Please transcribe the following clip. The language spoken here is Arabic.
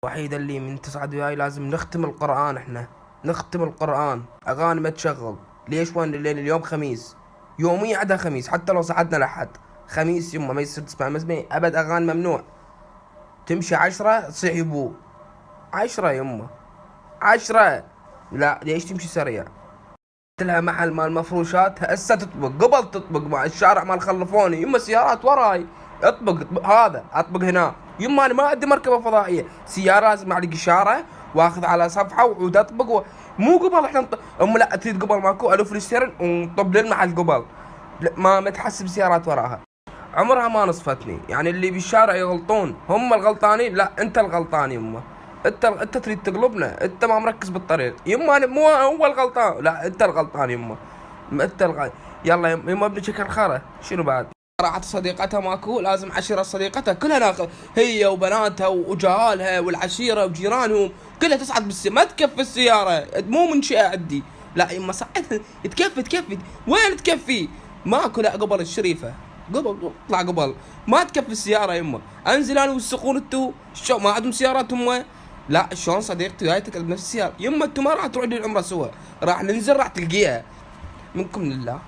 الوحيدة اللي من تصعد وياي لازم نختم القرآن. احنا نختم القرآن، اغاني ما تشغل. ليش؟ وين؟ لان اليوم خميس، يومي عدا خميس، حتى لو صعدنا لحد خميس يمه ما يصير تسمع مزمي ابد، اغاني ممنوع. تمشي 10 تصيح يبو 10 يمه 10. لا ليش تمشي سريع؟ لها محل مال مفروشات هسه تطبق، قبل تطبق مع الشارع مال خلفوني يما سيارات وراي. اطبق هذا، اطبق هنا يما. انا ما عندي مركبه فضائيه، سياره لازم اعلق اشاره واخذ على صفحه وعود اطبق مو قبل احنا لا تريد قبل ماكو الف الستيرن ونطب للمحل قبل. ما تحسب سيارات وراها. عمرها ما نصفتني، يعني اللي بالشارع يغلطون هم الغلطانين، لا انت الغلطان يما. انت تريد تقلبنا، انت ما مركز بالطريق يما. أنا مو هو الغلطان، لا انت الغلطان يما. يلا يما ابن شكل خرا. شنو بعد؟ راحت صديقتها ماكو، لازم عشيرة صديقتها كلها ناخذ، هي وبناتها وجهالها والعشيرة وجيرانهم كلها تصعد بالسيارة. ما تكفي السيارة، مو منشئة عندي. لا يما صعدها، تكفي وين تكفي؟ ماكو. لا قبل الشريفة، قبل اطلع قبل. ما تكفي السيارة يما. انزل انا والسقون انتو شو ما عندهم سيارات هم؟ لا شلون صديقتي وياي تقعد بنفس السيارة يما؟ انتو ما راح تروحوا العمرة سوا، راح ننزل راح تلقيها منكم لله.